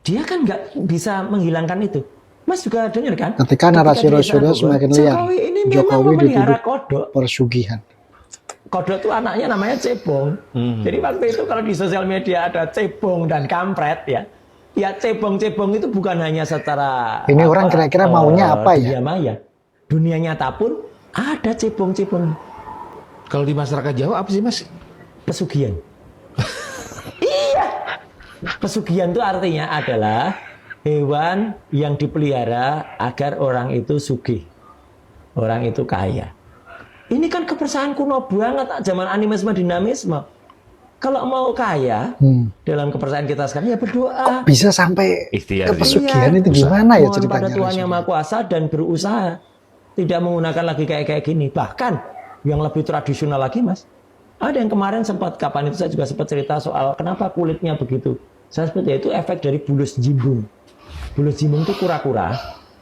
Dia kan nggak bisa menghilangkan itu. Mas juga dengar kan? Ketika narasi Rasulullah semakin liar, Jokowi ini memang Jokowi memelihara dituduh kodok. persugihan. Kodok itu anaknya namanya cebong. Jadi waktu itu kalau di sosial media ada cebong dan kampret ya. Ya cebong-cebong itu bukan hanya secara Ini orang kira-kira maunya apa ya? Dunia maya. Dunia nyata pun ada cebong-cebong. Kalau di masyarakat Jawa apa sih Mas? Pesugihan. Iya. Pesugihan itu artinya adalah hewan yang dipelihara agar orang itu sugih. Orang itu kaya. Ini kan kepercayaan kuno banget zaman animisme dinamisme. Kalau mau kaya dalam kepercayaan kita sekarang ya berdoa. Kok bisa sampai Ikhtiar. ke pesugihan itu gimana ya Mohon ceritanya? pada Tuhan yang Maha Kuasa dan berusaha. Tidak menggunakan lagi kayak gini. Bahkan yang lebih tradisional lagi Mas. Ada yang kemarin sempat, kapan itu saya juga sempat cerita soal kenapa kulitnya begitu. Saya sebut ya itu efek dari bulus jimbung. Bulus jimbung itu kura-kura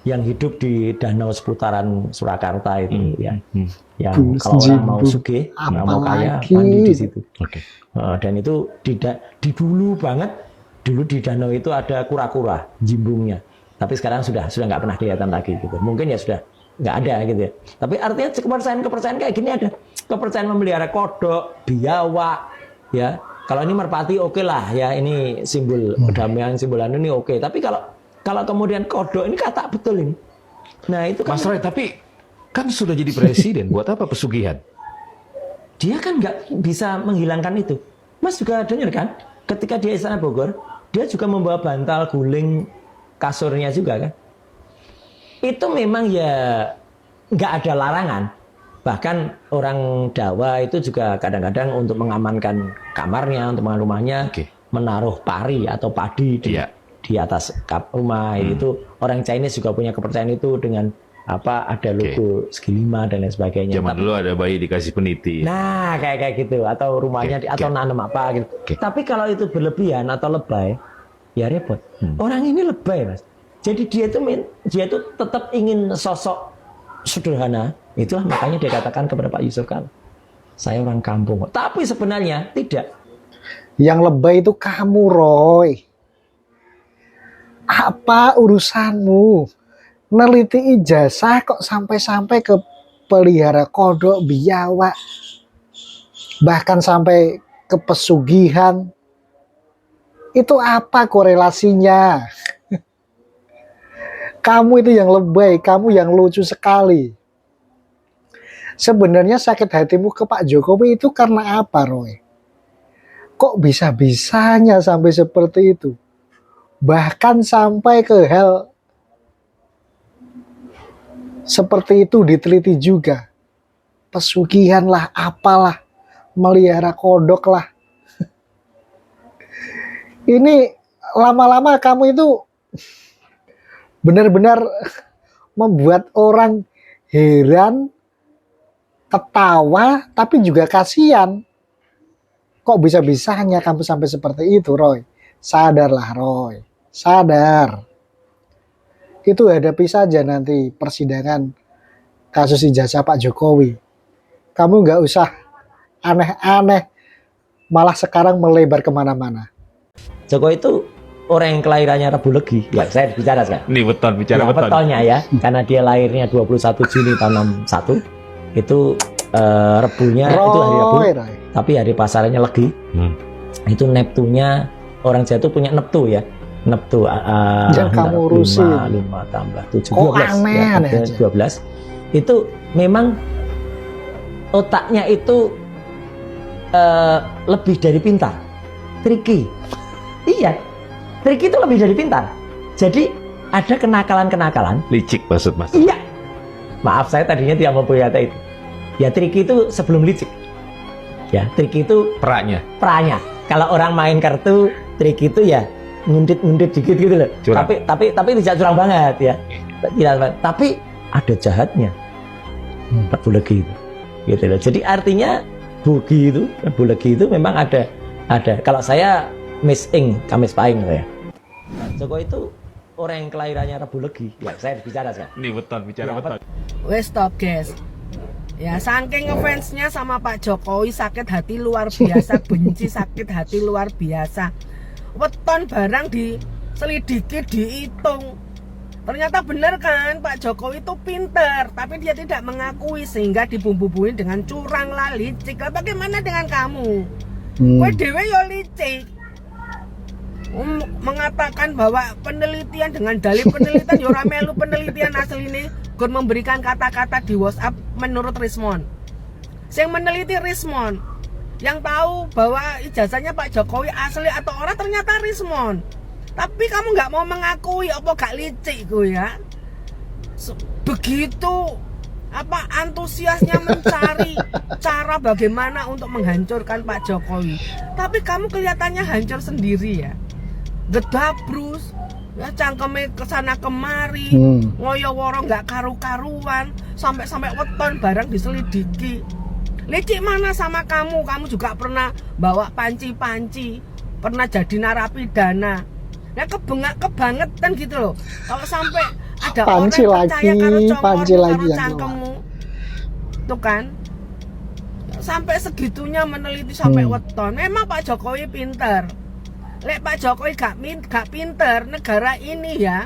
yang hidup di danau seputaran Surakarta itu ya. Yang Bulus kalau orang mau jimbung. sugih, mau kaya, Apalagi? mandi di situ. Oke. Dan itu di dulu banget, dulu di danau itu ada kura-kura jimbungnya. Tapi sekarang sudah nggak pernah kelihatan lagi gitu. Mungkin ya sudah nggak ada gitu ya. Tapi artinya kepercayaan kayak gini ada. Kepercayaan memelihara kodok, biawak, ya. Kalau ini merpati oke lah ya, ini simbol kedamaian, simbolan ini oke. Tapi kalau kemudian kodok ini kata betul ini. Nah itu kan Mas Roy, tapi kan sudah jadi presiden, buat apa pesugihan? dia kan nggak bisa menghilangkan itu. Mas juga dengar kan? Ketika di Istana Bogor, dia juga membawa bantal guling kasurnya juga kan? Itu memang ya nggak ada larangan. Bahkan orang Jawa itu juga kadang-kadang untuk mengamankan kamarnya, untuk mengamankan rumahnya, menaruh pari atau padi di atas kap rumah. Itu orang Chinese juga punya kepercayaan itu dengan ada logo segilima dan lain sebagainya. Zaman dulu ada bayi dikasih peniti. Nah, kayak gitu atau rumahnya atau nanam apa gitu. Tapi kalau itu berlebihan atau lebay, ya repot. Orang ini lebay, Mas. Jadi dia itu tetap ingin sosok sederhana. Itulah makanya dia katakan kepada Pak Yusuf Kala, saya orang kampung. Tapi sebenarnya tidak. Yang lebay itu kamu, Roy. Apa urusanmu? Neliti ijazah kok sampai-sampai ke pelihara kodok, biawak, bahkan sampai ke pesugihan. Itu apa korelasinya? Kamu itu yang lebay, kamu yang lucu sekali. Sebenarnya sakit hatimu ke Pak Jokowi itu karena apa, Roy? Kok bisa-bisanya sampai seperti itu? Bahkan sampai ke hal seperti itu diteliti juga. Pesugihan lah, apalah, melihara kodok lah. Ini lama-lama kamu itu benar-benar membuat orang heran, ketawa, tapi juga kasihan. Kok bisa-bisanya kamu sampai seperti itu, Roy? Sadarlah, Roy. Sadar. Itu hadapi saja nanti persidangan kasus ijazah Pak Jokowi. Kamu nggak usah aneh-aneh, malah sekarang melebar kemana-mana. Jokowi itu orang yang kelahirannya Rabu Legi. Ya, saya bicara sekarang. Ini beton, bicara beton. Betonnya ya, karena dia lahirnya 21 Juni tahun 61. Itu Rebunya itu hari Rabu. Tapi hari pasarannya Legi. Itu Neptunya, orang Jawa itu punya Neptu ya. Neptu yang kamu urusin 5 tambah 7 12 ya, 12 itu memang otaknya itu lebih dari pintar, tricky. Iya, tricky itu lebih dari pintar. Jadi ada kenakalan-kenakalan. Licik maksud Mas. Iya, maaf saya tadinya tidak mempunyai kata itu. Ya tricky itu sebelum licik. Ya tricky itu perannya. Kalau orang main kartu, tricky itu ya ngundit dikit gitu loh. Curang. Tapi tidak curang banget ya. Tidak, tapi ada jahatnya. Rabu Legi itu. Gitu loh. Jadi artinya Rabu Legi itu memang ada. Kalau saya Miss Ing, Kamis Pahing ya. Jokowi itu orang yang kelahirannya Rabu Legi. Ya, saya bicara sekarang. Ini beton, bicara beton. Wes stop, guys. Ya, saking ngefansnya sama Pak Jokowi, sakit hati luar biasa, benci sakit hati luar biasa. Weton barang di selidiki, dihitung. Ternyata benar kan, Pak Jokowi itu pinter, tapi dia tidak mengakui sehingga dibumbu-bumbuin dengan curang lah, licik. Lah bagaimana dengan kamu? Kowe dhewe yo licik. Mengatakan bahwa penelitian dengan dalil penelitian yo ora melu penelitian asline, gur memberikan kata-kata di WhatsApp menurut Rismon. Yang meneliti Rismon, yang tahu bahwa ijazahnya Pak Jokowi asli atau orang ternyata Rismon. Tapi kamu nggak mau mengakui, apa gak licik gue ya? Begitu apa antusiasnya mencari cara bagaimana untuk menghancurkan Pak Jokowi. Tapi kamu kelihatannya hancur sendiri ya. Gedabrus, ya cangkeme kesana kemari, ngoyo-woro nggak karu-karuan, sampai weton barang diselidiki. Licik mana sama kamu? Kamu juga pernah bawa panci-panci, pernah jadi narapidana. Ya kebangetan gitu loh. Kalau sampai ada panci orang percaya karo panci congormu, lagi karo yang cangkemmu, tuh kan? Sampai segitunya meneliti sampai weton. Memang Pak Jokowi pinter. Lek Pak Jokowi gak pinter, negara ini ya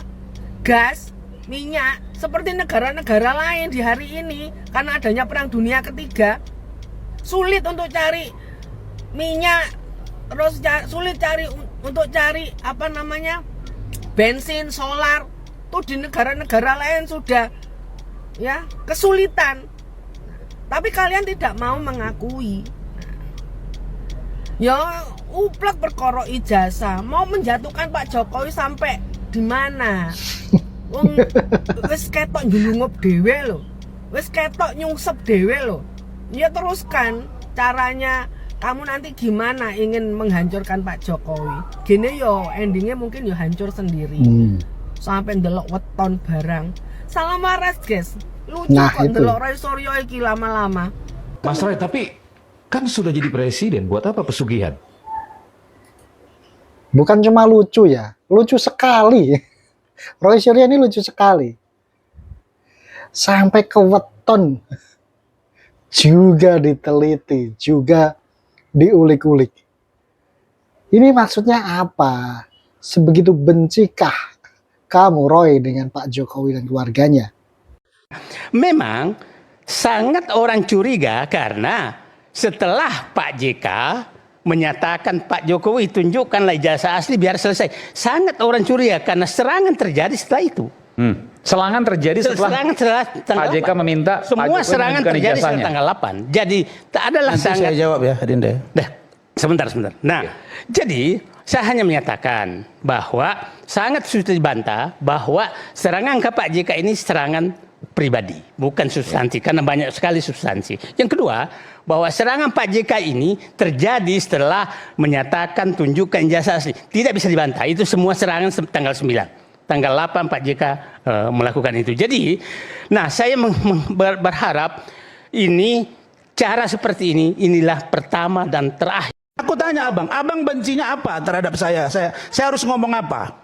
gas, minyak seperti negara-negara lain di hari ini karena adanya perang dunia ketiga, sulit untuk cari minyak, terus sulit untuk cari apa namanya bensin, solar. Tuh di negara-negara lain sudah ya kesulitan, tapi kalian tidak mau mengakui. Ya uplek perkara ijazah, mau menjatuhkan Pak Jokowi sampai di mana? Wong wis ketok njulungup dhewe lho. Wis ketok nyungsep dhewe lho. Ya teruskan caranya. Kamu nanti gimana ingin menghancurkan Pak Jokowi? Gini yo endingnya mungkin yo hancur sendiri. Sampai ndelok weton barang. Salam waras, guys. Lucu kok ndelok Roy Suryo iki lama-lama. Mas Roy, tapi kan sudah jadi presiden, buat apa pesugihan? Bukan cuma lucu ya, lucu sekali. Roy Suryo ini lucu sekali. Sampai ke weton juga diteliti, juga diulik-ulik. Ini maksudnya apa? Sebegitu bencikah kamu Roy dengan Pak Jokowi dan keluarganya? Memang sangat orang curiga karena setelah Pak JK menyatakan Pak Jokowi tunjukkanlah ijazah asli biar selesai. Sangat orang curiga karena serangan terjadi setelah itu. Serangan terjadi setelah Pak JK meminta semua serangan terjadi setelah tanggal 8. Jadi tak adalah nanti sangat. saya jawab ya, Dinda. Dah, sebentar. Nah, jadi saya hanya menyatakan bahwa sangat sudah dibantah bahwa serangan ke Pak JK ini serangan pribadi, bukan substansi, karena banyak sekali substansi. Yang kedua, bahwa serangan Pak JK ini terjadi setelah menyatakan tunjukkan ijazah asli. Tidak bisa dibantah, itu semua serangan tanggal 9. Tanggal 8 Pak JK melakukan itu. Jadi, nah saya berharap ini cara seperti ini, inilah pertama dan terakhir. Aku tanya abang bencinya apa terhadap saya? Saya harus ngomong apa?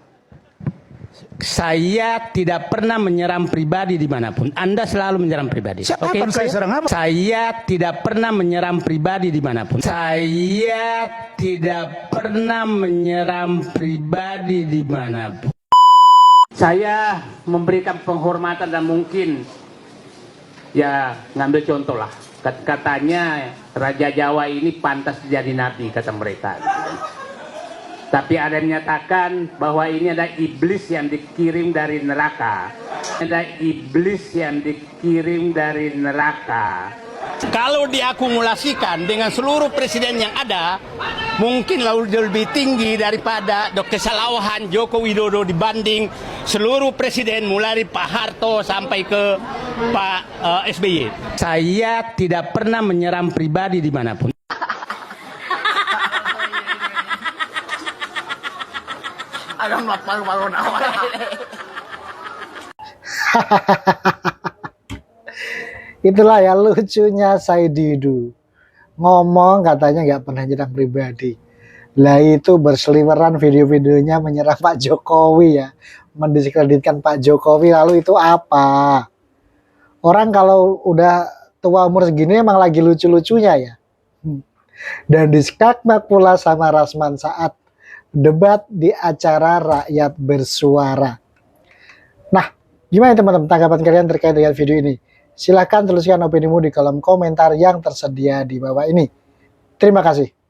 Saya tidak pernah menyerang pribadi dimanapun. Anda selalu menyerang pribadi. Kapan saya serang apa? Saya tidak pernah menyerang pribadi dimanapun. Saya tidak pernah menyerang pribadi dimanapun. Saya memberikan penghormatan dan mungkin ya ngambil contoh lah. Katanya Raja Jawa ini pantas jadi nabi kata mereka. Tapi ada yang menyatakan bahwa ini ada iblis yang dikirim dari neraka. Ada iblis yang dikirim dari neraka. Kalau diakumulasikan dengan seluruh presiden yang ada, mungkin lebih tinggi daripada kesalahan Joko Widodo dibanding seluruh presiden mulai dari Pak Harto sampai ke Pak SBY. Saya tidak pernah menyerang pribadi dimanapun. Itulah ya lucunya Saididu. Ngomong katanya nggak pernah nyerang pribadi. Lah itu berseliweran video-videonya menyerang Pak Jokowi ya. Mendiskreditkan Pak Jokowi, lalu itu apa? Orang kalau udah tua umur segini emang lagi lucu-lucunya ya. Dan diskakmak pula sama Rasman saat debat di acara Rakyat Bersuara. Nah, gimana teman-teman tanggapan kalian terkait dengan video ini? Silahkan tuliskan opinimu di kolom komentar yang tersedia di bawah ini. Terima kasih.